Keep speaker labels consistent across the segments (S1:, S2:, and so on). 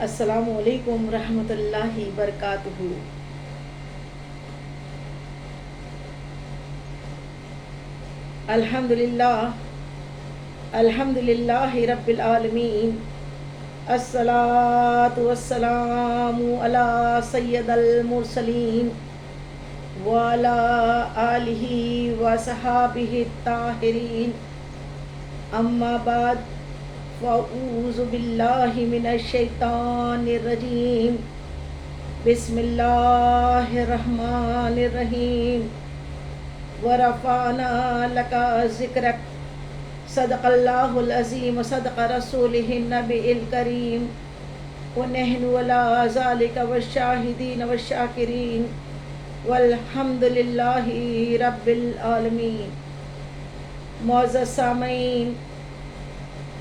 S1: السلام علیکم ورحمۃ اللہ وبرکاتہ۔ الحمد للہ رب العالمین، الصلاۃ والسلام علی سید المرسلین وعلی آلہ وصحابہ الطاہرین، اما بعد فاعوذ باللہ من الشیطان الرجیم، بسم اللہ الرحمن الرحیم، ورفعنا لک ذکرک، صدق اللہ العظیم صدق رسولہ النبی الکریم، ونحن علی ذلک والشاہدین والشاکرین والحمد للہ رب العالمین۔ معزز سامعین،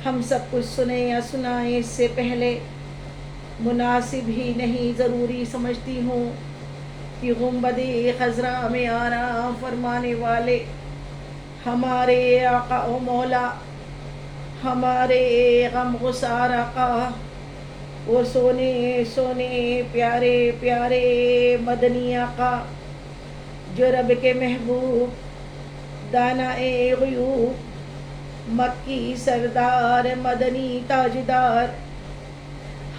S1: ہم سب کچھ سنیں یا سنائیں اس سے پہلے مناسب ہی نہیں ضروری سمجھتی ہوں کہ گنبد خضراء میں آرام فرمانے والے ہمارے آقا و مولا، ہمارے غم گسار آقا، وہ سونے سونے پیارے پیارے مدنی آقا، جو رب کے محبوب دانا غیوب مکی سردار مدنی تاجدار،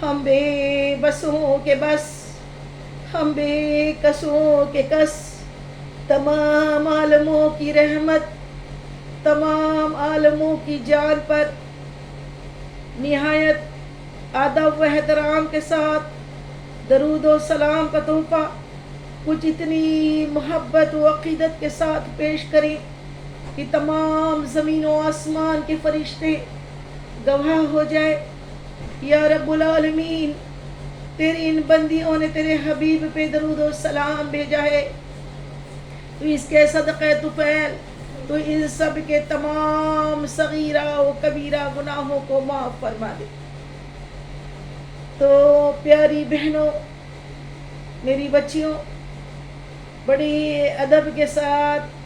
S1: ہم بے بسوں کے بس، ہم بے کسوں کے کس، تمام عالموں کی رحمت، تمام عالموں کی جان پر نہایت ادب و احترام کے ساتھ درود و سلام کا تحفہ کچھ اتنی محبت و عقیدت کے ساتھ پیش کریں کہ تمام زمین و آسمان کے فرشتے گواہ ہو جائے۔ یا رب العالمین، تیری ان بندیوں نے تیرے حبیب پہ درود و سلام بھیجا ہے، تو اس کے صدقے طفیل تو ان سب کے تمام صغیرہ و کبیرہ گناہوں کو معاف فرما دے۔ تو پیاری بہنوں، میری بچیوں، بڑی ادب کے ساتھ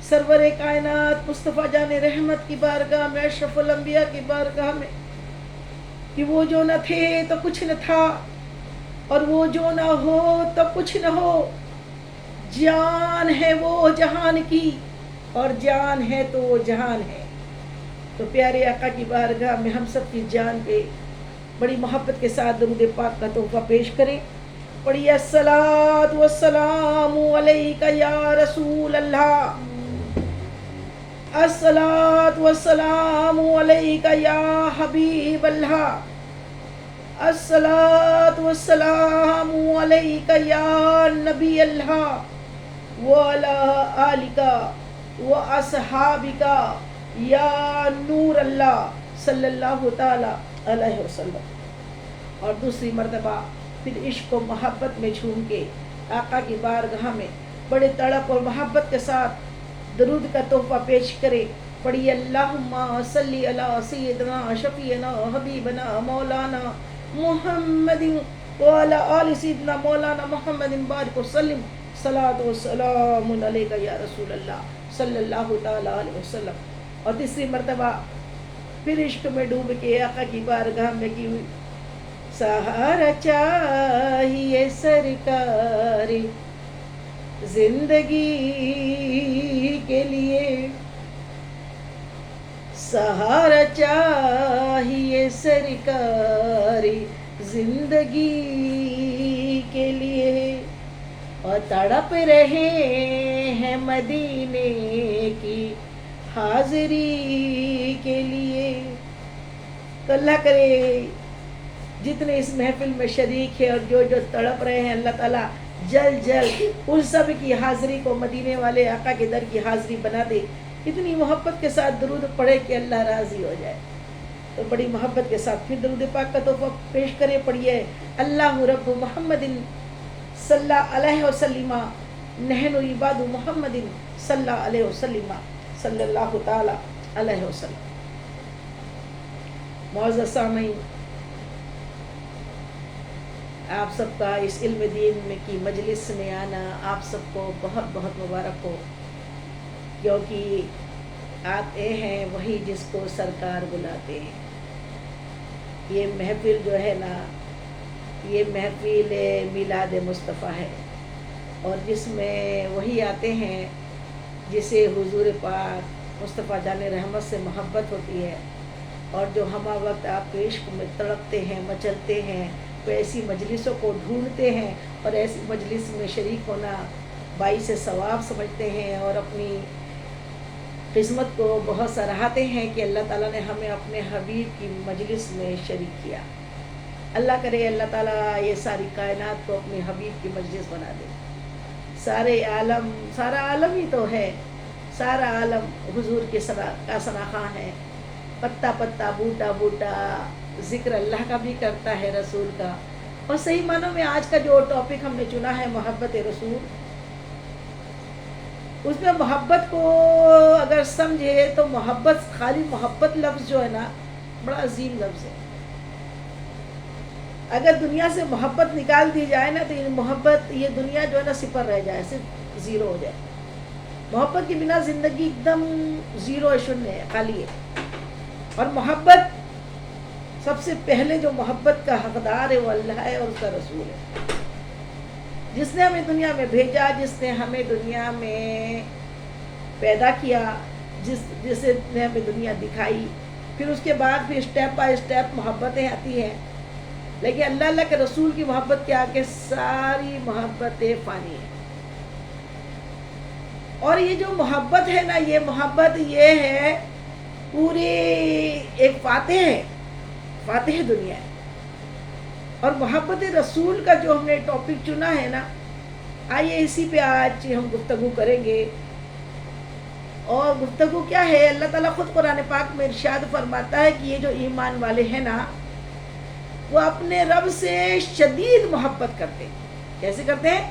S1: سرور کائنات مصطفیٰ جان رحمت کی بارگاہ میں، اشرف الانبیاء کی بارگاہ میں، کہ وہ جو نہ تھے تو کچھ نہ تھا، اور وہ جو نہ ہو تو کچھ نہ ہو، جان ہے وہ جہان کی اور جان ہے تو وہ جہان ہے۔ تو پیارے آقا کی بارگاہ میں ہم سب کی جان پہ بڑی محبت کے ساتھ درود پاک کا تحفہ پیش کریں۔ پڑھیے الصلاۃ والسلام علیک یا رسول اللہ، الصلاۃ والسلام علیک یا حبیب اللہ، الصلاۃ والسلام علیک یا نبی اللہ، وعلی آلک واصحابک یا نور اللہ، صلی اللہ تعالی علیہ وسلم۔ اور دوسری مرتبہ پھر عشق و محبت میں جھوم کے آقا کی بارگاہ میں بڑے تڑپ اور محبت کے ساتھ درود کا تحفہ پیش کرے۔ پڑھیے اللہم صلی علی سیدنا شفیعنا حبیبنا مولانا محمد وعلی آل سیدنا مولانا محمد بارک وسلم، صلاۃ و سلام علیک یا رسول اللہ، صلی اللہ تعالی علیہ وسلم۔ اور تیسری مرتبہ پھر عشق میں ڈوب کے آقا کی بارگاہ میں کی ہوئی، سہارا چاہیے سرکار زندگی کے لیے، سہارا چاہیے سرکار زندگی کے لیے، اور تڑپ رہے ہیں مدینے کی حاضری کے لیے۔ تو اللہ کرے جتنے اس محفل میں شریک ہے اور جو جو تڑپ رہے ہیں، اللہ تعالیٰ جلد جلد ان سب کی حاضری کو مدینے والے آقا کے در کی حاضری بنا دے۔ اتنی محبت کے ساتھ درود پڑھے کہ اللہ راضی ہو جائے۔ تو بڑی محبت کے ساتھ پھر درود پاک کا تحفہ پیش کرے۔ پڑھیے اللہ رب محمد صلی اللہ علیہ وسلم، نحن عباد محمد صلی اللہ علیہ وسلم، صلی اللہ تعالی علیہ وسلم۔ معزز سامعین، آپ سب کا اس علم دین میں کی مجلس میں آنا آپ سب کو بہت بہت مبارک ہو، کیونکہ آتے ہیں وہی جس کو سرکار بلاتے ہیں۔ یہ محفل جو ہے نا یہ محفل میلاد مصطفیٰ ہے، اور جس میں وہی آتے ہیں جسے حضور پاک مصطفیٰ جان رحمت سے محبت ہوتی ہے، اور جو ہمہ وقت آپ کے عشق میں تڑپتے ہیں، مچلتے ہیں، تو ایسی مجلسوں کو ڈھونڈتے ہیں اور ایسی مجلس میں شریک ہونا باعث ثواب سمجھتے ہیں، اور اپنی قسمت کو بہت سراہتے ہیں کہ اللہ تعالیٰ نے ہمیں اپنے حبیب کی مجلس میں شریک کیا۔ اللہ کرے اللہ تعالیٰ یہ ساری کائنات کو اپنے حبیب کی مجلس بنا دے۔ سارا عالم ہی تو ہے، سارا عالم حضور کے کا ثناخواں ہے، پتا پتا بوٹا بوٹا ذکر اللہ کا بھی کرتا ہے، رسول کا۔ اور صحیح معنوں میں آج کا جو ٹاپک ہم نے چنا ہے محبت رسول، اس میں محبت کو اگر سمجھے تو محبت، خالی محبت لفظ جو ہے نا بڑا عظیم لفظ ہے۔ اگر دنیا سے محبت نکال دی جائے نا تو یہ محبت، یہ دنیا جو ہے نا صفر رہ جائے، صرف زیرو ہو جائے۔ محبت کے بنا زندگی ایک دم زیرو ہے، شونیہ ہے، خالی ہے۔ اور محبت سب سے پہلے جو محبت کا حقدار ہے وہ اللہ ہے اور اس کا رسول ہے، جس نے ہمیں دنیا میں بھیجا، جس نے ہمیں دنیا میں پیدا کیا، جس نے ہمیں دنیا دکھائی۔ پھر اس کے بعد پھر اسٹیپ بائی اسٹیپ محبتیں آتی ہیں، لیکن اللہ کے رسول کی محبت کے آگے ساری محبتیں فانی ہیں۔ اور یہ جو محبت ہے نا، یہ محبت یہ ہے پوری ایک فاتح ہے، فاتح دنیا ہے۔ اور محبت رسول کا جو ہم نے ٹاپک چنا ہے نا، آئیے اسی پہ آج ہم گفتگو کریں گے۔ اور گفتگو کیا ہے؟ اللہ تعالیٰ خود قرآن پاک میں ارشاد فرماتا ہے کہ یہ جو ایمان والے ہیں نا، وہ اپنے رب سے شدید محبت کرتے ہیں۔ کیسے کرتے ہیں؟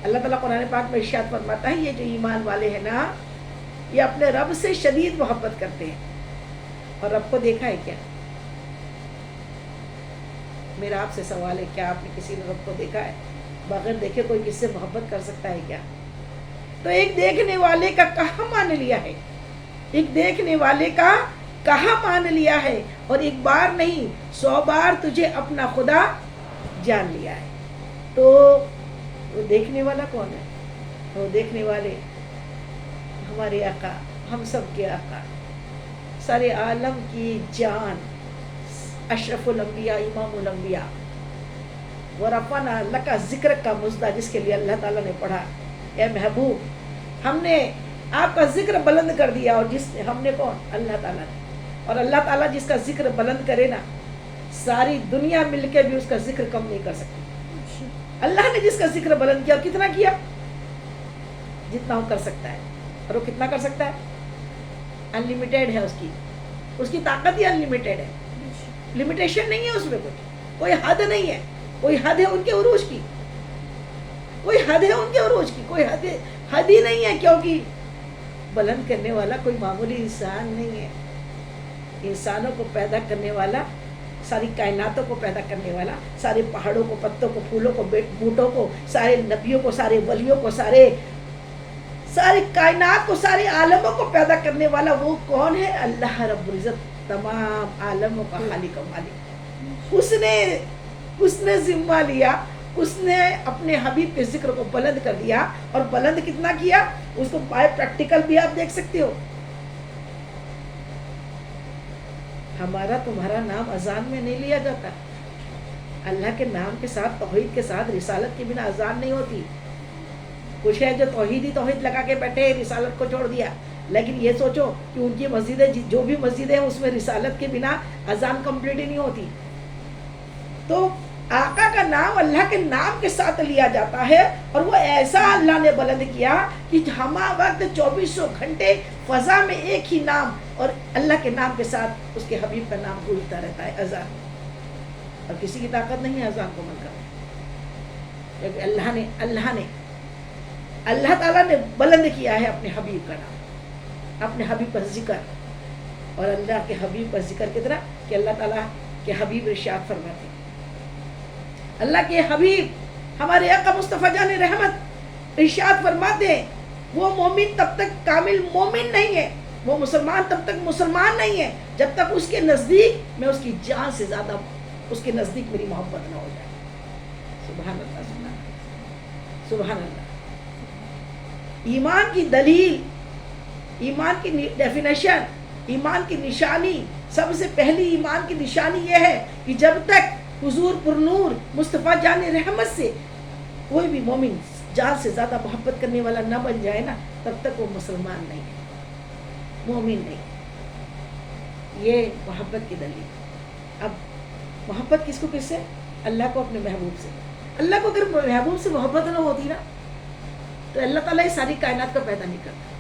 S1: اللہ تعالیٰ قرآن پاک میں ارشاد فرماتا ہے یہ جو ایمان والے ہیں نا، یہ اپنے رب سے شدید محبت کرتے ہیں۔ اور رب کو دیکھا ہے کیا؟ میرا آپ سے سوال ہے، کیا آپ نے کسی نے رب کو دیکھا ہے؟ بغیر دیکھے کوئی کس سے محبت کر سکتا ہے کیا؟ تو ایک دیکھنے والے کا کہاں مان لیا ہے، ایک دیکھنے والے کا کہاں مان لیا ہے، اور ایک بار نہیں 100 بار تجھے اپنا خدا جان لیا ہے۔ تو وہ دیکھنے والا کون ہے؟ وہ دیکھنے والے ہمارے آقا، ہم سب کے آقا، سارے عالم کی جان، اشرف الانبیاء، امام الانبیاء، ورفعنا لک ذکرک کا مزدہ، جس کے لیے اللہ تعالیٰ نے پڑھا، اے محبوب ہم نے آپ کا ذکر بلند کر دیا، اور جس نے، ہم نے کون؟ اللہ تعالیٰ نے۔ اور اللہ تعالیٰ جس کا ذکر بلند کرے نا، ساری دنیا مل کے بھی اس کا ذکر کم نہیں کر سکتی۔ اللہ نے جس کا ذکر بلند کیا، کتنا کیا؟ جتنا وہ کر سکتا ہے۔ اور وہ کتنا کر سکتا ہے؟ انلیمیٹیڈ ہے، اس کی طاقت ہی انلیمیٹیڈ ہے، لمیٹیشن نہیں ہے اس میں، کوئی حد نہیں ہے۔ کوئی حد ہے ان کے عروج کی، کوئی حد ہے ان کے عروج کی، کوئی حد ہی نہیں ہے، کیونکہ بلند کرنے والا کوئی معمولی انسان نہیں ہے۔ انسانوں کو پیدا کرنے والا، ساری کائناتوں کو پیدا کرنے والا، سارے پہاڑوں کو، پتوں کو، پھولوں کو، بوٹوں کو، سارے نبیوں کو، سارے ولیوں کو، سارے کائنات کو، سارے عالموں کو پیدا کرنے والا وہ کون ہے؟ اللہ رب العزت، تمام عالموں کا خالق و مالک۔ اس نے ذمہ لیا، اس نے اپنے حبیب کے ذکر کو بلند کر دیا، اور بلند کتنا کیا اس کو بائی پریکٹیکل بھی آپ دیکھ سکتے ہو۔ ہمارا تمہارا نام اذان میں نہیں لیا جاتا، اللہ کے نام کے ساتھ، توحید کے ساتھ، رسالت کے بنا اذان نہیں ہوتی۔ کچھ ہے جو توحید لگا کے بیٹھے، رسالت کو چھوڑ دیا، لیکن یہ سوچو کہ ان کی مسجدیں، جو بھی مسجدیں ہیں، اس میں رسالت کے بنا اذان کمپلیٹ ہی نہیں ہوتی۔ تو آقا کا نام اللہ کے نام کے ساتھ لیا جاتا ہے، اور وہ ایسا اللہ نے بلند کیا کہ ہمہ وقت 2400 گھنٹے فضا میں ایک ہی نام، اور اللہ کے نام کے ساتھ اس کے حبیب کا نام گونجتا رہتا ہے، اذان۔ اور کسی کی طاقت نہیں ہے اذان کو بند کرنے، کیونکہ اللہ تعالیٰ نے بلند کیا ہے اپنے حبیب کا نام، اپنے حبیب کا ذکر۔ اور اللہ کے حبیب کا ذکر کتنا کہ اللہ تعالیٰ کے حبیب ارشاد فرماتے ہیں، اللہ کے حبیب ہمارے آقا مصطفیٰ جان رحمت ارشاد فرماتے ہیں، وہ مومن تب تک کامل مومن نہیں ہے، وہ مسلمان تب تک مسلمان نہیں ہے جب تک اس کے نزدیک میں اس کی جان سے زیادہ اس کے نزدیک میری محبت نہ ہو جائے. سبحان اللہ سبحان اللہ سبحان اللہ. ایمان کی دلیل، ایمان کی ڈیفینیشن، ایمان کی نشانی، سب سے پہلی ایمان کی نشانی یہ ہے کہ جب تک حضور پر نور مصطفیٰ جان رحمت سے کوئی بھی مومن جان سے زیادہ محبت کرنے والا نہ بن جائے نا، تب تک وہ مسلمان نہیں ہے، مومن نہیں. یہ محبت کی دلیل. اب محبت کس کو کس سے؟ اللہ کو اپنے محبوب سے. اللہ کو اگر محبوب سے محبت نہ ہوتی نا تو اللہ تعالیٰ اس ساری کائنات کو پیدا نہیں کرتا.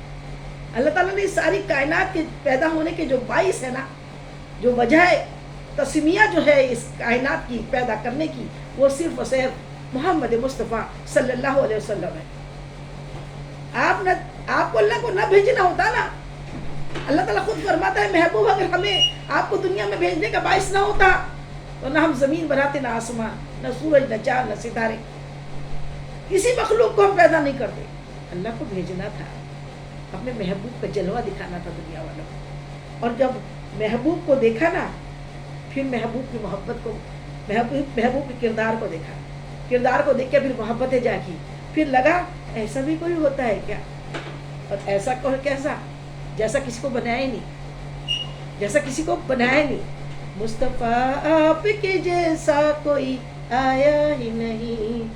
S1: اللہ تعالیٰ نے اس ساری کائنات کے پیدا ہونے کے جو باعث ہے نا، جو وجہ تسمیہ جو ہے اس کائنات کی پیدا کرنے کی، وہ صرف و صرف محمد مصطفیٰ صلی اللہ علیہ وسلم ہے. آپ کو اللہ کو نہ بھیجنا ہوتا نا، اللہ تعالیٰ خود فرماتا ہے محبوب اگر ہمیں آپ کو دنیا میں بھیجنے کا باعث نہ ہوتا تو نہ ہم زمین بناتے، نہ آسمان، نہ سورج، نہ چاند، نہ ستارے، کسی مخلوق کو ہم پیدا نہیں کرتے. اللہ کو بھیجنا تھا، اپنے محبوب کا جلوہ دکھانا تھا دنیا والوں کو. اور جب محبوب کو دیکھا نا، پھر محبوب کی محبت کو، محبوب کے کردار کو دیکھا، کردار کو دیکھ کے پھر محبتیں جاگی. پھر لگا ایسا بھی کوئی ہوتا ہے کیا؟ اور ایسا کوئی کیسا؟ جیسا کسی کو بنایا ہی نہیں، جیسا کسی کو بنایا ہی نہیں. مصطفیٰ آپ کے جیسا کوئی آیا ہی نہیں،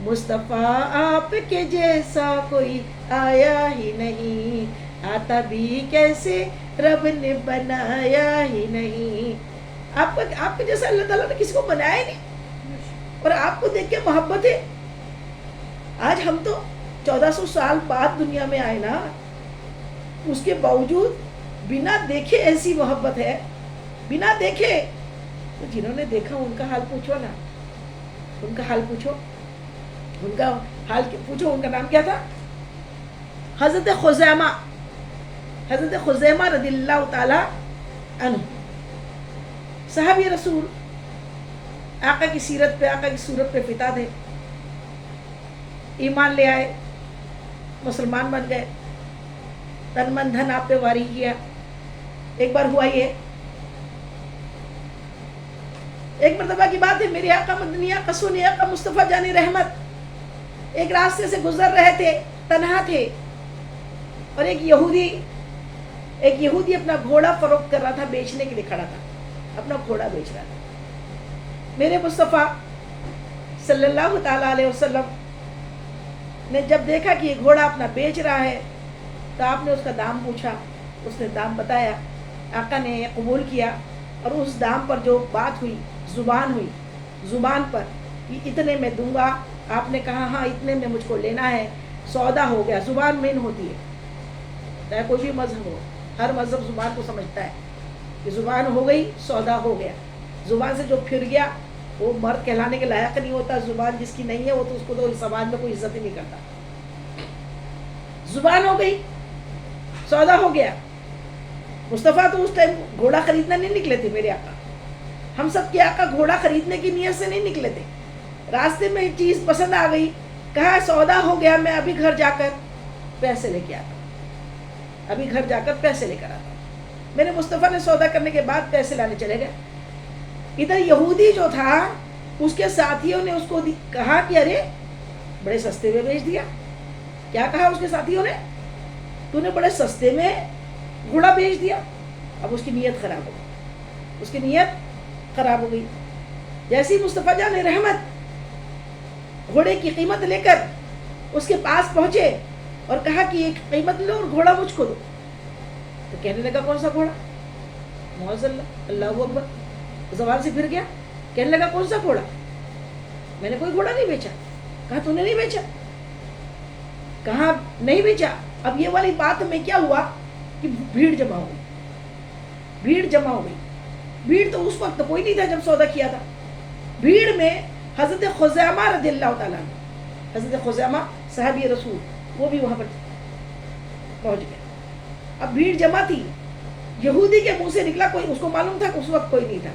S1: مصطفیٰ آپ کے جیسا کوئی آیا ہی نہیں، آتا بھی کیسے رب نے بنایا ہی نہیں. آپ کے جیسا اللہ تعالیٰ نے کسی کو بنایا ہی نہیں، اور آپ کو دیکھ کے محبت ہے. آج ہم تو 1400 سال بعد دنیا میں آئے نا، اس کے باوجود بنا دیکھے ایسی محبت ہے، بنا دیکھے. تو جنہوں نے دیکھا ان کا حال پوچھو نا، ان کا حال پوچھو، ان کا حال پوچھو. ان کا نام کیا تھا؟ حضرت خزیمہ، حضرت خزیمہ رضی اللہ تعالی عنہ، صحابی رسول، آقا کی سیرت پہ، آقا کی صورت پہ فدا تھے. ایمان لے آئے، مسلمان بن گئے، تن من دھن آپ پہ واری کیا. ایک بار ہوا یہ، ایک مرتبہ کی بات ہے، میرے آقا مدنی آقا سنی آقا مصطفیٰ جان رحمت ایک راستے سے گزر رہے تھے، تنہا تھے، اور ایک یہودی اپنا گھوڑا فروخت کر رہا تھا، بیچنے کے لیے کھڑا تھا، اپنا گھوڑا بیچ رہا تھا. میرے مصطفیٰ صلی اللہ تعالی علیہ وسلم نے جب دیکھا کہ یہ گھوڑا اپنا بیچ رہا ہے تو آپ نے اس کا دام پوچھا. اس نے دام بتایا، آقا نے قبول کیا، اور اس دام پر جو بات ہوئی، زبان پر کہ اتنے میں دوں گا. آپ نے کہا ہاں اتنے میں مجھ کو لینا ہے. سودا ہو گیا. زبان مین ہوتی ہے، چاہے کوئی بھی مذہب ہو، ہر مذہب زبان کو سمجھتا ہے کہ زبان ہو گئی، سودا ہو گیا. زبان سے جو پھر گیا وہ مرد کہلانے کے لائق نہیں ہوتا. زبان جس کی نہیں ہے وہ تو اس کو تو سماج میں کوئی عزت ہی نہیں کرتا. زبان ہو گئی، سودا ہو گیا. مصطفیٰ تو اس ٹائم گھوڑا خریدنا نہیں نکلے تھے. میرے آقا، ہم سب کے آقا گھوڑا خریدنے کی نیت سے نہیں نکلے تھے. راستے میں ایک چیز پسند آ گئی، کہا سودا ہو گیا، میں ابھی گھر جا کر پیسے لے کے آتا، ابھی گھر جا کر پیسے لے کر آتا. میرے مصطفیٰ نے سودا کرنے کے بعد پیسے لانے چلے گئے. ادھر یہودی جو تھا، اس کے ساتھیوں نے اس کو کہا کہ ارے بڑے سستے میں بیچ دیا. کیا کہا اس کے ساتھیوں نے؟ تو نے بڑے سستے میں گھوڑا بیچ دیا. اب اس کی نیت خراب ہو گئی، اس کی نیت خراب ہو گئی. جیسی مصطفیٰ جان رحمت گھوڑے کی قیمت لے کر اس کے پاس پہنچے اور کہا کہ یہ قیمت لو اور گھوڑا مجھ کو دو، تو کہنے لگا کون سا گھوڑا؟ معاذ اللہ، اللہ اکبر، زبان سے پھر گیا. کہنے لگا کون سا گھوڑا؟ میں نے کوئی گھوڑا نہیں بیچا. کہا تو نے نہیں بیچا؟ کہا نہیں بیچا. اب یہ والی بات میں کیا ہوا کہ بھیڑ جمع ہو گئی. بھیڑ تو اس وقت کوئی نہیں تھا جب سودا کیا تھا. بھیڑ میں حضرت خزیمہ رضی اللہ تعالیٰ عنہ، حضرت خزیمہ صحابی رسول، وہ بھی وہاں پر پہنچ گئے. اب بھیڑ جمع تھی. یہودی کے منہ سے نکلا، کوئی اس کو معلوم تھا کہ اس وقت کوئی نہیں تھا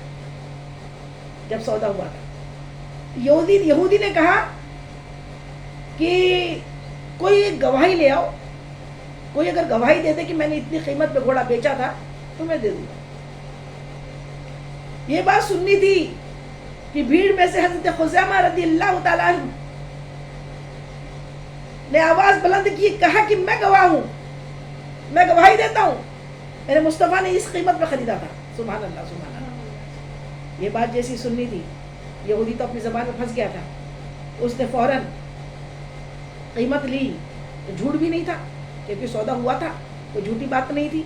S1: جب سودا ہوا تھا. یہودی نے کہا کہ کوئی ایک گواہی لے آؤ، کوئی اگر گواہی دے دے کہ میں نے اتنی قیمت پہ گھوڑا بیچا تھا تو میں دے دوں گا. یہ بات سننی تھی کہ بھیڑ میں سے حضرت خزیمہ رضی اللہ تعالیٰ عنہ نے آواز بلند کی، کہا کہ میں گواہ ہوں، میں گواہی دیتا ہوں، میرے مصطفیٰ نے اس قیمت پہ خریدا تھا۔ سبحان اللہ سبحان اللہ۔ یہ بات جیسی سننی تھی، یہودی تو اپنی زبان میں پھنس گیا تھا، اس نے فوراً قیمت لی، جھوٹ بھی نہیں تھا کیونکہ سودا ہوا تھا، کوئی جھوٹی بات نہیں تھی،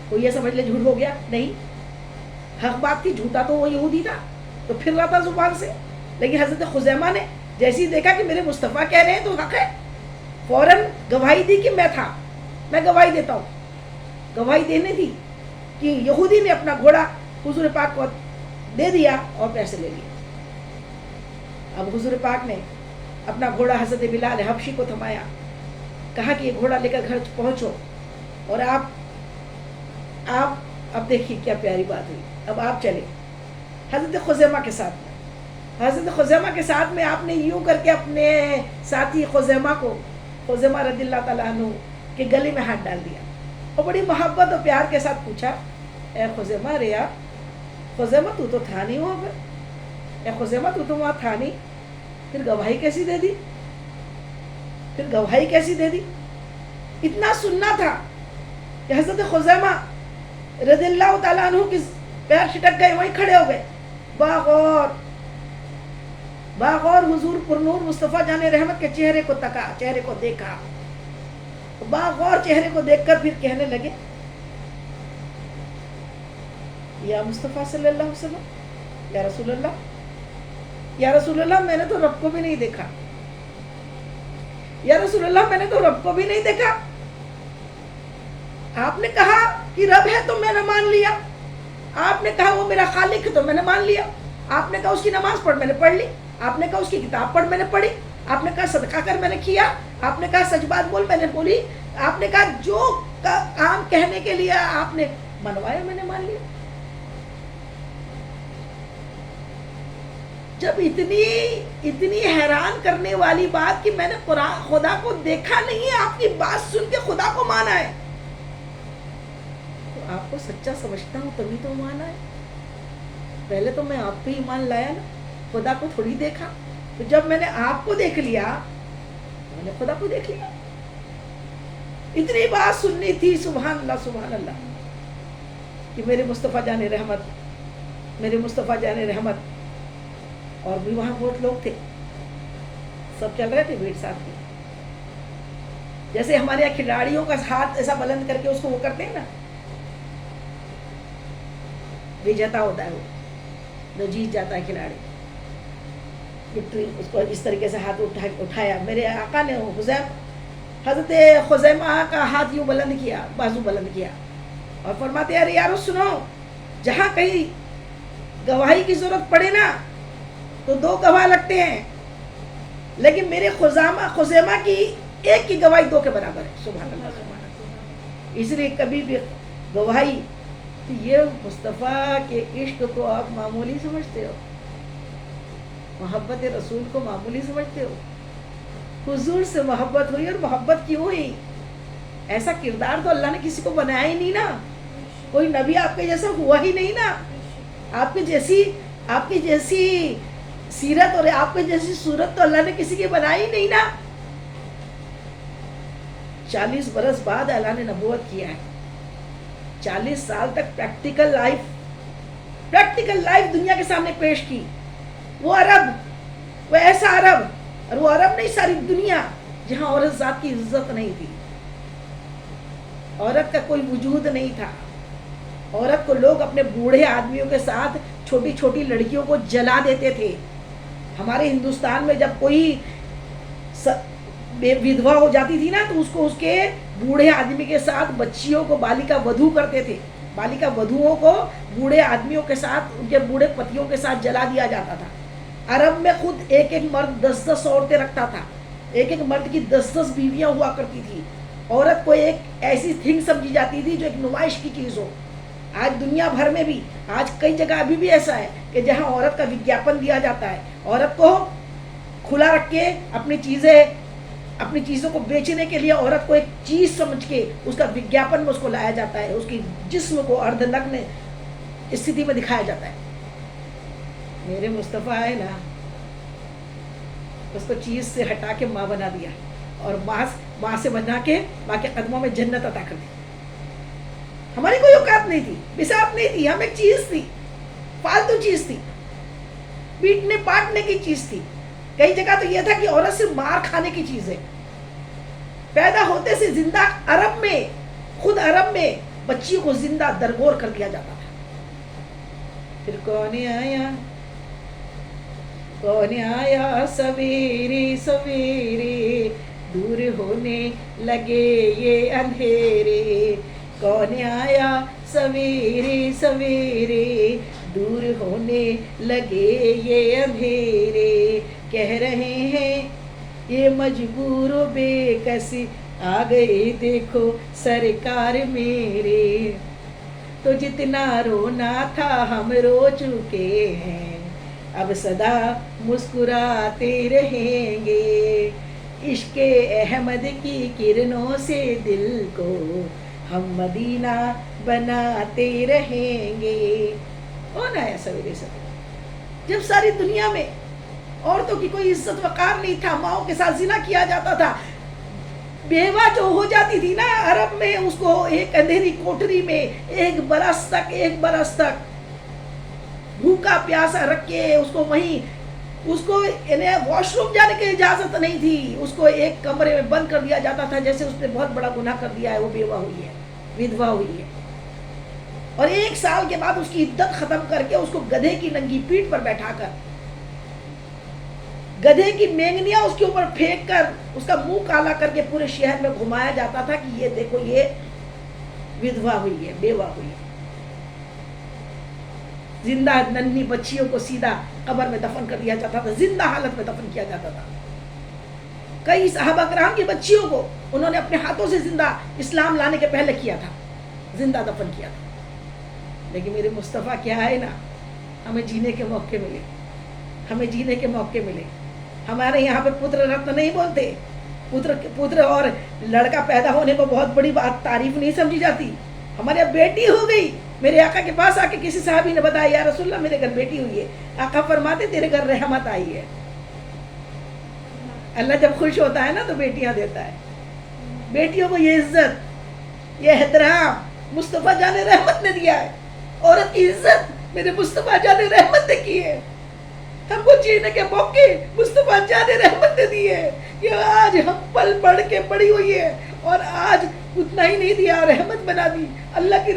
S1: کوئی یہ سمجھ لے جھوٹ ہو گیا، نہیں، حق بات تھی، جھوٹا تو وہ یہودی تھا تو پھر رہا تھا زبان سے۔ لیکن حضرت خزیمہ نے جیسے ہی دیکھا کہ میرے مصطفیٰ کہہ رہے ہیں تو حق ہے، فوراً گواہی دی کہ میں تھا، میں گواہی دیتا ہوں۔ گواہی دینے دی کہ یہودی نے اپنا گھوڑا حضور پاک کو دے دیا اور پیسے لے لیے۔ اب حضور پاک نے اپنا گھوڑا حضرت بلال حبشی کو تھمایا، کہا کہ یہ گھوڑا لے کر گھر پہنچو، اور آپ اب دیکھیے کیا پیاری بات ہوئی، اب آپ چلے حضرت خزیمہ کے ساتھ میں، حضرت خزیمہ کے ساتھ میں آپ نے یوں کر کے اپنے ساتھی خزیمہ کو، خزیمہ رضی اللہ تعالیٰ عنہ کے گلے میں ہاتھ ڈال دیا اور بڑی محبت اور پیار کے ساتھ پوچھا، اے خزیمہ ریا، خزیمہ تو تھا نہیں وہاں پر، اے خزیمہ تو وہاں تھا نہیں، پھر گواہی کیسی دے دی، پھر گواہی کیسی دے دی؟ اتنا سننا تھا کہ حضرت خزیمہ رضی اللہ تعالیٰ عنہ کی پیر چھٹک گئے، وہیں کھڑے ہو گئے، باغور حضور پرنور مصطفیٰ جان رحمت کے چہرے کو تکا، چہرے کو دیکھا، باغور چہرے کو دیکھ کر پھر کہنے لگے، یا مصطفیٰ صلی اللہ علیہ وسلم، یا رسول اللہ، یا رسول اللہ، میں نے تو رب کو بھی نہیں دیکھا، یا رسول اللہ میں نے تو رب کو بھی نہیں دیکھا، آپ نے کہا کہ رب ہے تو میں نے مان لیا، آپ نے کہا وہ میرا خالق ہے تو میں نے مان لیا، آپ نے کہا اس کی نماز پڑھ میں نے پڑھ لی، آپ نے کہا اس کی کتاب پڑھ میں نے پڑھی، آپ نے کہا صدقہ کر میں نے کیا، آپ نے کہا سچ بات بول میں نے بولی، آپ نے کہا جو کام کہنے کے لیے آپ نے منوایا میں نے مان لیا۔ جب اتنی حیران کرنے والی بات کہ میں نے خدا کو دیکھا نہیں ہے، آپ کی بات سن کے خدا کو مانا ہے، تو آپ کو سچا سمجھتا ہوں تبھی تو مانا ہے، پہلے تو میں آپ پہ ایمان لایا نا، خدا کو تھوڑی دیکھا، تو جب میں نے آپ کو دیکھ لیا میں نے خدا کو دیکھ لیا۔ اتنی بات سننی تھی، سبحان اللہ سبحان اللہ، کہ میرے مصطفیٰ جان رحمت، میرے مصطفیٰ جان رحمت، اور بھی وہاں بہت لوگ تھے، سب چل رہے تھے بھیڑ ساتھ میں، جیسے ہمارے یہاں کھلاڑیوں کا ہاتھ ایسا بلند کر کے اس کو وہ کرتے ہیں نا، وجیتا ہوتا ہے وہ جو جیت جاتا ہے کھلاڑی، اس کو اس طریقے سے ہاتھ اٹھایا، میرے آقا نے حضرت خزیمہ کا ہاتھ یوں بلند کیا، بازو بلند کیا، اور فرماتے ہیں یارو سنو، جہاں کہیں گواہی کی ضرورت پڑے نا تو دو گواہ لگتے ہیں، لیکن میرے خزیمہ کی ایک کی گواہی دو کے برابر ہے، سبحان اللہ سبحان اللہ۔ اس لیے کبھی بھی گواہی، یہ مصطفیٰ کے عشق کو آپ معمولی سمجھتے ہو، محبت رسول کو معمولی سمجھتے ہو؟ حضور سے محبت ہوئی، اور محبت کیوں ہوئی؟ ایسا کردار تو اللہ نے کسی کو بنایا ہی نہیں نا، کوئی نبی آپ کے جیسا ہوا ہی نہیں نا، آپ کی جیسی سیرت اور آپ کی جیسی صورت تو اللہ نے کسی کی بنائی نہیں نا۔ 40 برس بعد اللہ نے نبوت کیا ہے، 40 سال تک پریکٹیکل لائف دنیا کے سامنے پیش کی، وہ عرب، وہ ایسا عرب، اور وہ عرب نہیں ساری دنیا جہاں عورت ذات کی عزت نہیں تھی، عورت کا کوئی وجود نہیں تھا، عورت کو لوگ اپنے بوڑھے آدمیوں کے ساتھ چھوٹی چھوٹی لڑکیوں کو جلا دیتے تھے۔ ہمارے ہندوستان میں جب کوئی ودھوا ہو جاتی تھی نا تو اس کو اس کے بوڑھے آدمی کے ساتھ بچیوں کو بالیکا ودھو کرتے تھے، بالیکا ودھوؤں کو بوڑھے آدمیوں کے ساتھ ان کے بوڑھے پتیوں کے ساتھ جلا دیا جاتا تھا۔ عرب میں خود ایک مرد 10 عورتیں رکھتا تھا، ایک مرد کی 10 بیویاں ہوا کرتی تھی، عورت کو ایک ایسی تھنگ سمجھی جاتی تھی جو ایک نمائش کی چیز ہو۔ آج دنیا بھر میں بھی، آج کئی جگہ ابھی بھی ایسا ہے کہ جہاں عورت کا وگیاپن دیا جاتا ہے، عورت کو کھلا رکھ کے اپنی چیزوں کو بیچنے کے لیے عورت کو ایک چیز سمجھ کے اس کا وگیاپن میں اس کو لایا جاتا ہے، اس کی جسم کو اردھنگن استھتی میں دکھایا جاتا ہے۔ میرے مصطفیٰ ہے نا، اس کو چیز سے ہٹا کے ماں بنا دیا، اور ماں سے بنا کے ماں کے قدموں میں جنت عطا کر دی. ہماری کوئی اوقات نہیں تھی، بساط نہیں تھی، ہم ایک چیز تھی، فالتو چیز تھی، پیٹنے پاٹنے کی چیز تھی. کئی جگہ تو یہ تھا کہ عورت سے مار کھانے کی چیز ہے. پیدا ہوتے سے زندہ خود عرب میں بچیوں کو زندہ درگور کر دیا جاتا تھا. پھر کون آیا سویرے سویرے دور ہونے لگے یہ اندھیرے. کون آیا سویرے سویرے دور ہونے لگے یہ اندھیرے. کہہ رہے ہیں یہ مجبور و بے کسی آ گئے دیکھو سرکار میرے. تو جتنا رونا تھا ہم رو چکے ہیں، اب صدا مسکراتے رہیں گے. عشق احمد کی کرنوں سے دل کو ہم مدینہ بناتے رہیں گے. کون آیا سویرے سویرے؟ جب ساری دنیا میں عورتوں کی کوئی عزت وقار نہیں تھا، ماؤں کے ساتھ زنا کیا جاتا تھا. بیوہ جو ہو جاتی تھی نا عرب میں، اس کو ایک اندھیری کوٹری میں ایک برس تک بھوکا پیاسا رکھ کے اس کو واش روم جانے کی اجازت نہیں تھی. اس کو ایک کمرے میں بند کر دیا جاتا تھا، جیسے اس نے بہت بڑا گناہ کر دیا ہے، وہ بیوہ ہوئی ہے، ودوا ہوئی ہے. اور 1 سال کے بعد اس کی عدت ختم کر کے اس کو گدھے کی ننگی پیٹھ پر بیٹھا کر، گدھے کی مینگنیاں اس کے اوپر پھینک کر اس کا منہ کالا کر کے پورے شہر میں گھمایا جاتا تھا کہ یہ دیکھو یہ ودوا ہوئی ہے، بیوہ ہوئی ہے. زندہ ننھی بچیوں کو سیدھا قبر میں دفن کر دیا جاتا تھا، زندہ حالت میں دفن کیا جاتا تھا. کئی صحابہ کرام کی بچیوں کو انہوں نے اپنے ہاتھوں سے زندہ اسلام لانے کے پہلے کیا تھا، زندہ دفن کیا تھا. لیکن میرے مصطفیٰ کیا ہے نا، ہمیں جینے کے موقع ملے. ہمارے یہاں پہ پتر رتن نہیں بولتے. پتر اور لڑکا پیدا ہونے کو بہت بڑی بات، تعریف نہیں سمجھی جاتی. ہمارے یہاں بیٹی ہو گئی. میرے آقا کے پاس آ کے کسی صحابی نے بتایا، یا رسول اللہ میرے گھر بیٹی ہوئی ہے. آقا فرماتے تیرے گھر رحمت آئی ہے. اللہ جب خوش ہوتا ہے نا تو بیٹیاں دیتا ہے. بیٹیوں کو یہ عزت، یہ احترام مصطفیٰ جان رحمت نے دیا ہے. عورت کی عزت میرے مصطفیٰ جان رحمت نے کی ہے. ہم کو جینے کے موقع مصطفیٰ جان رحمت نے دیے. یہ آج ہم پل بڑھ کے بڑی ہوئی ہے، اور آج اتنا ہی نہیں دیا، رحمت بنا دی. اللہ کی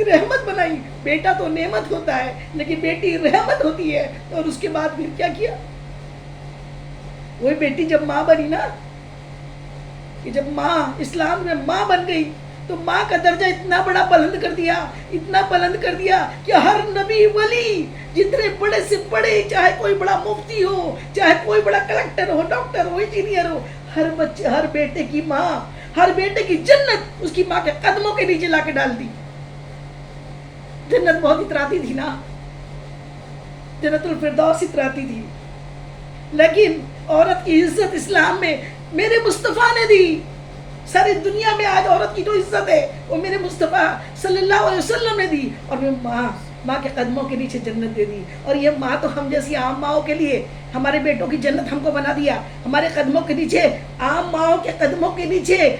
S1: رحمت بنائی. بیٹا تو نعمت ہوتا ہے، لیکن بیٹی رحمت ہوتی ہے. اور اس کے بعد پھر کیا کیا؟ وہی بیٹی جب ماں بنی نا، کہ جب ماں اسلام میں ماں بن گئی تو ماں کا درجہ اتنا بلند کر دیا کہ ہر نبی ولی، جتنے بڑے سے بڑے، چاہے کوئی بڑا مفتی ہو، چاہے کوئی بڑا کلکٹر ہو، ڈاکٹر ہو، انجینئر ہو، ہر بیٹے کی ماں، ہر بیٹے کی جنت اس کی ماں کے قدموں کے نیچے لا کے ڈال دی. جنت بہت اتراتی تھی نا، جنت الفردوس اتراتی تھی. لیکن عورت کی عزت اسلام میں میرے مصطفیٰ نے دی. ساری دنیا میں آج عورت کی جو عزت ہے وہ میرے مصطفیٰ صلی اللہ علیہ وسلم نے دی. اور میں ماں کے قدموں کے نیچے جنت دے دی. اور یہ ماں تو ہم جیسی عام ماؤں کے لیے، ہمارے بیٹوں کی جنت ہم کو بنا دیا. ہمارے قدموں کے نیچے، عام ماؤں کے قدموں کے نیچے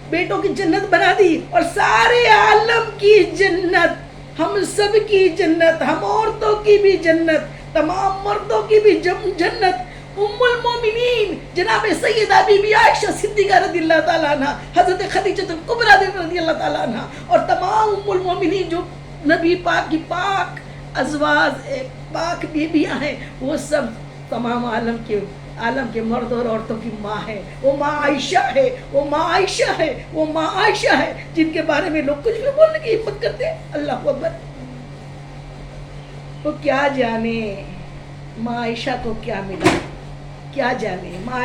S1: بیٹوں کی جنت بنا دی. اور سارے عالم کی جنت، ہم سب کی جنت، ہم عورتوں کی بھی جنت، تمام مردوں کی بھی جنت. ام المومنین جناب سیدہ بی بی عائشہ صدیقہ رضی اللہ تعالیٰ عنہ، حضرت خدیجہ الکبریٰ رضی اللہ تعالیٰ عنہ، اور تمام ام المومنین جو نبی پاک کی پاک ازواج، پاک بیبیاں ہیں، وہ سب تمام عالم کے مرد اور عورتوں کی ماں ہے. وہ ماں عائشہ ہے، جن کے بارے میں لوگ کچھ بھی بولنے کی ہمت کرتے ہیں. اللہ اکبر. وہ کیا جانے ماں عائشہ کو کیا ملا، کیا جانے. ماں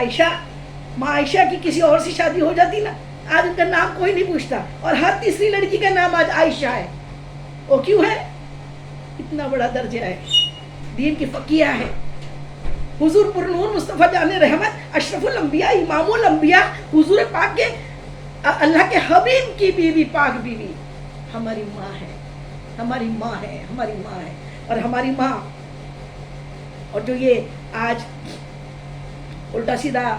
S1: عائشہ کی کسی اور سے شادی ہو جاتی نا، آج ان کا نام کوئی نہیں پوچھتا. اور ہر تیسری لڑکی کا نام آج عائشہ ہے. وہ کیوں ہے؟ اتنا بڑا درجہ ہے، دین کی فقیہ ہے. حضور پر نور مصطفیٰ جان رحمت، اشرف الانبیاء، امام الانبیاء، حضور پاک کے، اللہ کے حبیب کی بیوی، پاک بیوی ہماری ماں ہے. اور ہماری ماں، اور جو یہ آج الٹا سیدھا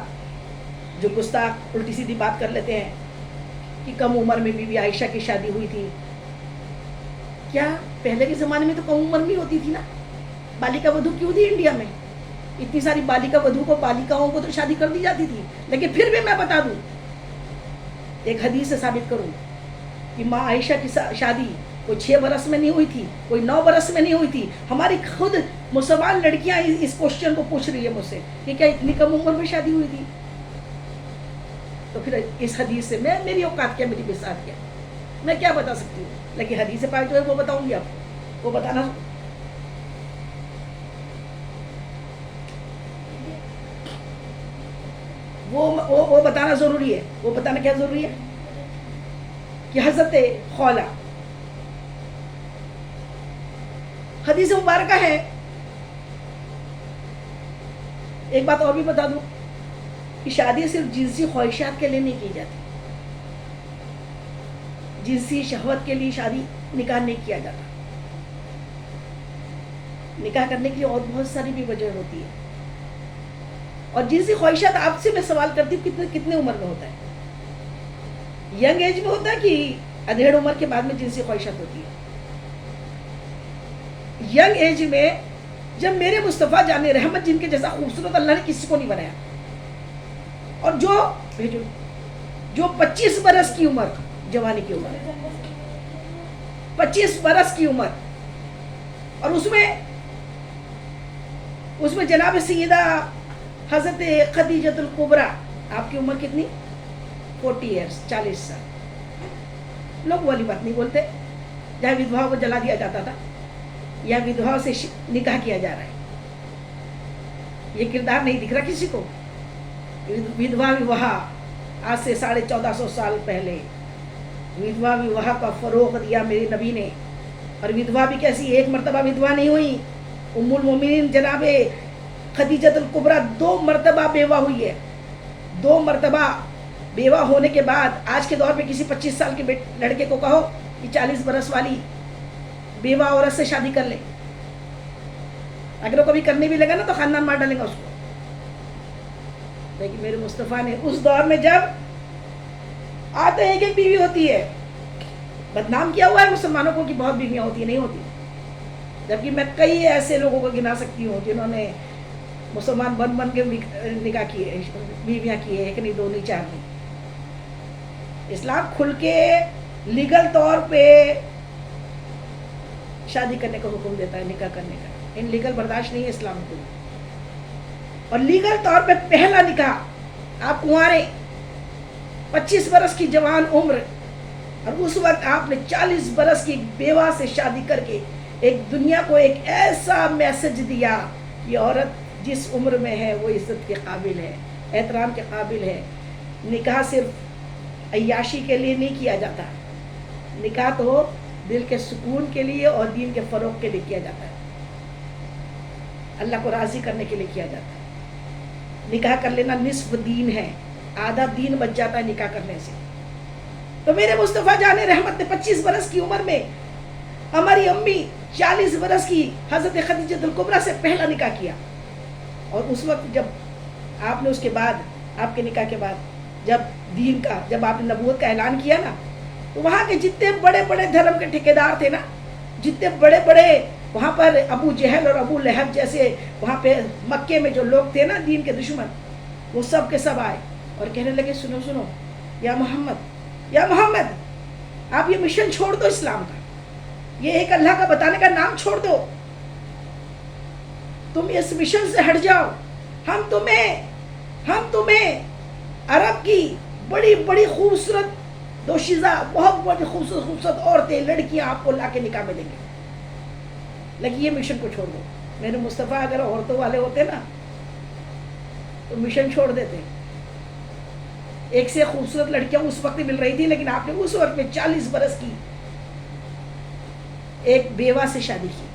S1: جو گستاخ الٹی سیدھی بات کر لیتے ہیں کہ کم عمر میں بی بی عائشہ کی شادی ہوئی تھی. کیا پہلے کے زمانے میں تو کم عمر میں ہوتی تھی نا؟ بالیکا ودھو کیوں تھی انڈیا میں؟ اتنی ساری بالیکا ودھو کو، بالیکاؤں کو تو شادی کر دی جاتی تھی. لیکن پھر بھی میں بتا دوں، ایک حدیث سے ثابت کروں کہ ماں عائشہ کی شادی کوئی 6 برس میں نہیں ہوئی تھی، کوئی 9 برس میں نہیں ہوئی تھی. ہماری خود مسلمان لڑکیاں اس کوشچن کو پوچھ رہی ہے مجھ سے کہ کیا اتنی کم عمر میں شادی ہوئی تھی؟ تو پھر اس حدیث سے میری اوقات کیا، میری بساط کیا، میں کیا بتا سکتی ہوں؟ لیکن حدیث پاک جو ہے وہ بتاؤں گی آپ کو، وہ بتانا وہ بتانا ضروری ہے. وہ بتانا کیا ضروری ہے کہ حضرت خولہ، حدیث مبارکہ ہے. ایک بات اور بھی بتا دوں کہ شادی صرف جنسی خواہشات کے لیے نہیں کی جاتی. جنسی شہوت کے لیے شادی، نکاح نہیں کیا جاتا. نکاح کرنے کی اور بہت ساری بھی وجہ ہوتی ہے. اور جنسی خواہشات آپ سے میں سوال کرتی ہوں کتنے عمر میں ہوتا ہے؟ ینگ ایج میں ہوتا ہے کہ ادھیڑ عمر کے بعد میں جنسی خواہشات ہوتی ہے؟ ینگ ایج میں، جب میرے مصطفیٰ جان رحمت جن کے جیسا خوبصورت اللہ نے کسی کو نہیں بنایا، اور جو 25 برس کی عمر، جوانی کی عمر، 25 برس کی عمر، اور اس میں جناب سیدہ حضرت خدیجۃ الکبریٰ، آپ کی عمر کتنی؟ 40 ایئرس، 40 سال. لوگ والی بات نہیں بولتے. جہاں ودھوا کو جلا دیا جاتا تھا، یا ودھوا سے نکاح کیا جا رہا ہے. یہ کردار نہیں دکھ رہا کسی کو. ودھوا وواہ آج سے 1450 سال پہلے ودھوا وواہ کا فروغ دیا میرے نبی نے. اور ودھوا بھی کیسی؟ ایک مرتبہ ودھوا نہیں ہوئی. ام المومنین جناب خدیجۃ الکبریٰ 2 مرتبہ بیوہ ہوئی ہے. 2 مرتبہ بیوہ ہونے کے بعد آج کے دور میں کسی 25 سال کے لڑکے کو کہو کہ 40 برس والی بیوہ عورت سے شادی کر لے، اگر وہ کبھی کرنے بھی لگا نا تو خاندان مار ڈالے گا اس کو. لیکن میرے مصطفیٰ نے اس دور میں، جب آتے ایک بیوی ہوتی ہے، بدنام کیا ہوا ہے مسلمانوں کو کہ بہت بیویاں ہوتی ہیں، نہیں ہوتی. جبکہ میں کئی ایسے لوگوں کو گنا سکتی ہوں جنہوں نے مسلمان بن کے نکاح کیے، بیویاں کیے، 1 نہیں 2 نہیں 4 نہیں. اسلام کھل کے لیگل طور پہ شادی کرنے کا حکم دیتا ہے، نکاح کرنے کا. ان لیگل برداشت نہیں ہے اسلام کو. اور لیگل طور پہ پہلا نکاح، آپ کنوارے، 25 برس کی جوان عمر، اور اس وقت آپ نے 40 برس کی بیوہ سے شادی کر کے ایک دنیا کو ایک ایسا میسج دیا کہ عورت جس عمر میں ہے وہ عزت کے قابل ہے، احترام کے قابل ہے. نکاح صرف عیاشی کے لیے نہیں کیا جاتا. نکاح تو دل کے سکون کے لیے اور دین کے فروغ کے لیے کیا جاتا ہے. اللہ کو راضی کرنے کے لیے کیا جاتا ہے. نکاح کر لینا نصف دین ہے، آدھا دین بچ جاتا ہے نکاح کرنے سے. تو میرے مصطفیٰ جان رحمت نے 25 برس کی عمر میں ہماری امی 40 برس کی حضرت خدیجۃ الکبریٰ سے پہلا نکاح کیا. اور اس وقت جب آپ نے اس کے بعد، آپ کے نکاح کے بعد جب آپ نے نبوت کا اعلان کیا نا، تو وہاں کے جتنے بڑے بڑے دھرم کے ٹھیکیدار تھے نا، جتنے بڑے بڑے وہاں پر ابو جہل اور ابو لہب جیسے وہاں پہ مکے میں جو لوگ تھے نا دین کے دشمن، وہ سب کے سب آئے اور کہنے لگے سنو یا محمد آپ یہ مشن چھوڑ دو اسلام کا، یہ ایک اللہ کا بتانے کا نام چھوڑ دو، تم اس مشن سے ہٹ جاؤ. ہم تمہیں عرب کی بڑی بڑی خوبصورت دوشیزہ، بہت بڑی خوبصورت عورتیں، لڑکیاں آپ کو لا کے نکاح میں دیں گے، لیکن یہ مشن کو چھوڑ دو. میرے مصطفیٰ اگر عورتوں والے ہوتے نا تو مشن چھوڑ دیتے. ایک سے خوبصورت لڑکیاں اس وقت مل رہی تھی، لیکن آپ نے اس وقت میں 40 برس کی ایک بیوہ سے شادی کی.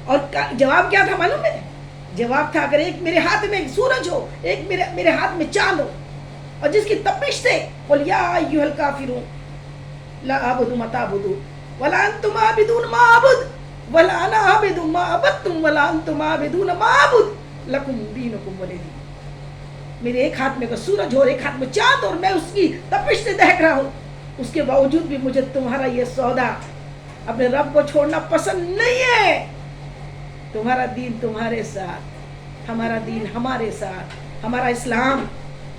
S1: اور جواب کیا تھا معلوم ہے؟ جواب تھا اگر ایک میرے ہاتھ میں سورج ہو، ایک میرے ہاتھ میں چاند ہو، اور جس کی تپش سے قل یا ایھا الکافرون لا اعبد ما تعبدون ولا انتم عابدون ما اعبد ولا انا عابد ما عبدتم ولا انتم عابدون ما اعبد لکم دینکم ولی دین. میرے ایک ہاتھ میں سورج اور ایک ہاتھ میں چاند اور میں اس کی تپش سے دہک رہا ہوں, اس کے باوجود بھی مجھے تمہارا یہ سودا اپنے رب کو چھوڑنا پسند نہیں ہے. تمہارا دین تمہارے ساتھ, ہمارا دین ہمارے ساتھ. ہمارا اسلام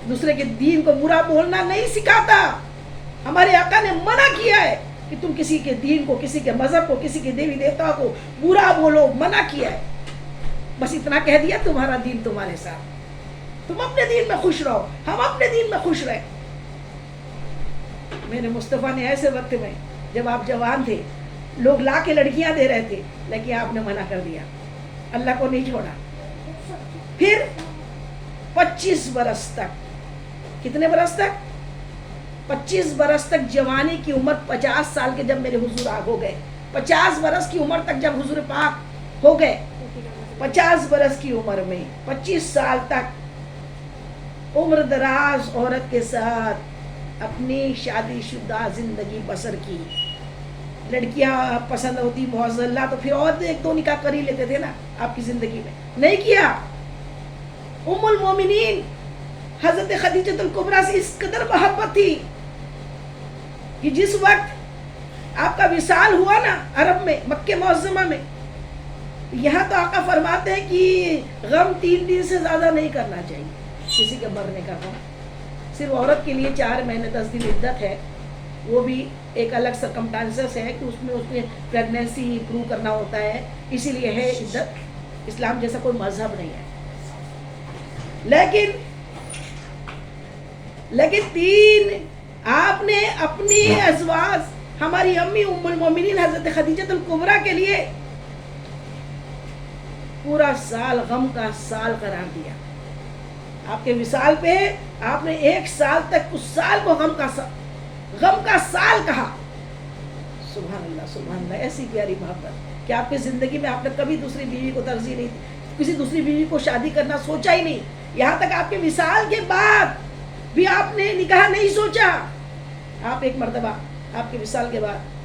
S1: دوسرے کے دین کو برا بولنا نہیں سکھاتا. ہمارے آقا نے منع کیا ہے کہ تم کسی کے دین کو, کسی کے مذہب کو, کسی کے دیوی دیوتا کو برا بولو, منع کیا ہے. بس اتنا کہہ دیا تمہارا دین تمہارے ساتھ, تم اپنے دین میں خوش رہو, ہم اپنے دین میں خوش رہے. میرے مصطفیٰ نے ایسے وقت میں جب آپ جوان تھے, لوگ لا کے لڑکیاں دے رہے تھے, لیکن آپ نے منع کر دیا, اللہ کو نہیں چھوڑا. پھر 25 برس تک, کتنے برس تک؟ 25 برس تک, جوانی کی عمر 50 سال کے جب میرے حضور آگ ہو گئے, 50 برس کی عمر تک جب حضور پاک ہو گئے, 50 برس کی عمر میں 25 سال تک عمر دراز عورت کے ساتھ اپنی شادی شدہ زندگی بسر کی. لڑکیاں پسند ہوتی معذلہ تو پھر اور ایک دو نکاح کر ہی لیتے تھے نا آپ کی زندگی میں, نہیں کیا. ام المومنین حضرت خدیجہ الکبریٰ سے اس قدر محبت تھی کہ جس وقت آپ کا وصال ہوا نا عرب میں, مکہ معظمہ میں, یہاں تو آقا فرماتے ہیں کہ غم 3 دن سے زیادہ نہیں کرنا چاہیے کسی کے مرنے کا غم. صرف عورت کے لیے 4 مہینے 10 دن عدت ہے, وہ بھی ایک الگ سرکمٹانسز ہے کہ اس میں پریگنینسی پروو کرنا ہوتا ہے, اسی لیے ہے عدت. اسلام جیسا کوئی مذہب نہیں ہے. لیکن 3 آپ نے اپنی ازواج ہماری امی ام المومنین حضرت خدیجہ الکبریٰ کے لیے پورا سال غم کا سال قرار دیا. آپ کے وصال پہ آپ نے 1 سال تک اس سال کو غم کا سال کہا. سبحان اللہ, سبحان اللہ. ایسی پیاری محبت کہ آپ کی زندگی میں آپ نے کبھی دوسری بیوی کو ترجیح نہیں دی, کسی دوسری بیوی کو شادی کرنا سوچا ہی نہیں. یہاں تک آپ کے وصال کے بعد بھی آپ نے نکاح نہیں سوچا. آپ ایک مرتبہ آپ کے وصال کے بعد